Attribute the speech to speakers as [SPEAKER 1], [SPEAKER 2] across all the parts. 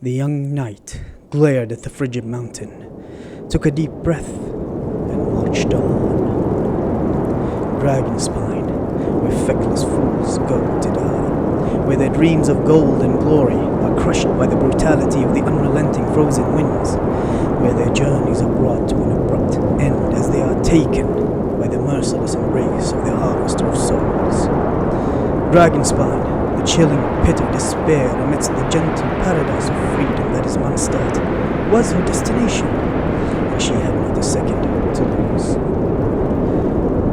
[SPEAKER 1] The young knight glared at the frigid mountain, took a deep breath, and marched on. Dragonspine, where feckless fools go to die, where their dreams of gold and glory are crushed by the brutality of the unrelenting frozen winds, where their journeys are brought to an abrupt end as they are taken by the merciless embrace of the harvester of souls. Dragonspine, the chilling pit of despair amidst the gentle paradise of freedom that is Mondstadt, was her destination, and she had not a second to lose.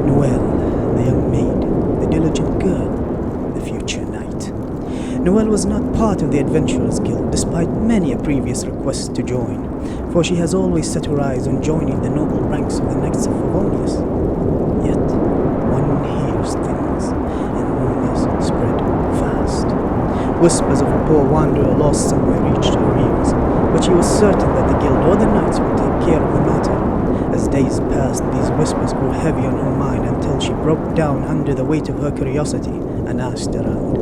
[SPEAKER 1] Noelle, the young maid, the diligent girl, the future knight. Noelle was not part of the Adventurers Guild, despite many a previous request to join, for she has always set her eyes on joining the noble ranks of the Knights of Favonius. Yet, one hears things, and rumors spread fast. Whispers of a poor wanderer lost somewhere reached her ears, but she was certain that the guild or the knights would take care of the matter. As days passed, these whispers grew heavy on her mind until she broke down under the weight of her curiosity and asked around.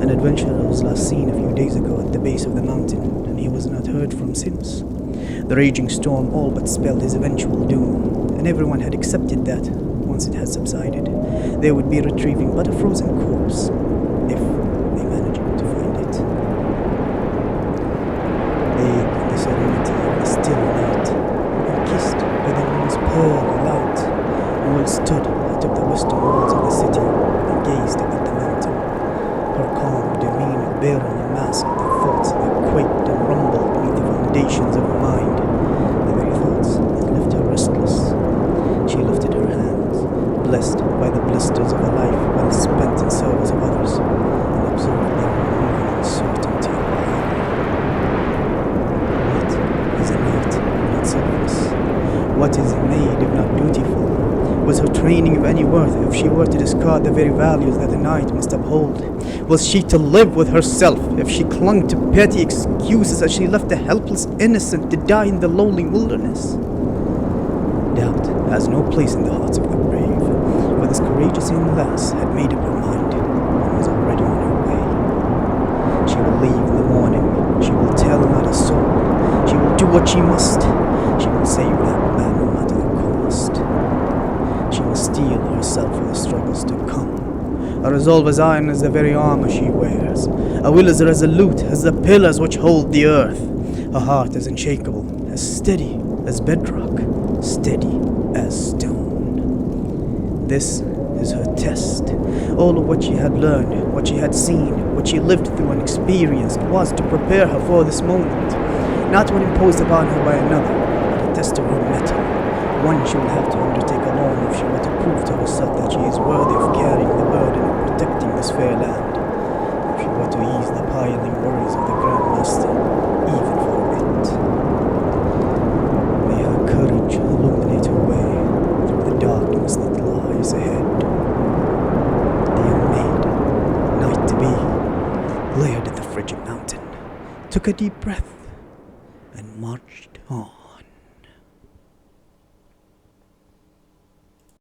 [SPEAKER 1] An adventurer was last seen a few days ago at the base of the mountain, and he was not heard from since. The raging storm all but spelled his eventual doom, and everyone had accepted that, once it had subsided, they would be retrieving but a frozen corpse, if they managed to find it. Bathed in the serenity of the still night, and kissed by the moon's pearly light, Noelle stood atop the western walls of the city and gazed up at the mountain. Her calm demeanor barely masked the thoughts that quaked and rumbled beneath the foundations of her mind, the very thoughts that left her restless. She lifted her hands, blessed by the blisters of a life well spent in service of others, and observed their moving uncertainty. What is a knight if not selfless? What is a maid if not dutiful? Was her training of any worth if she were to discard the very values that a knight must uphold? Was she to live with herself if she clung to petty excuses as she left the helpless innocent to die in the lonely wilderness? Doubt has no place in the hearts of the brave, for this courageous young lass had made up her mind and was already on her way. She will leave in the morning, she will tell not a soul, she will do what she must, she will save that man no matter the cost. She will steel herself for the struggles to come. A resolve as iron as the very armor she wears. A will as resolute as the pillars which hold the earth. A heart as unshakable, as steady as bedrock, steady as stone. This is her test. All of what she had learned, what she had seen, what she lived through and experienced was to prepare her for this moment. Not one imposed upon her by another, but a test of her mettle. One she will have to undertake alone if she were to prove to herself that she is worthy of carrying the burden of protecting this fair land. If she were to ease the piling worries of the Grand Master, even for a bit. May her courage illuminate her way through the darkness that lies ahead. The young maid, knight to be, glared at the frigid mountain, took a deep breath, and marched on.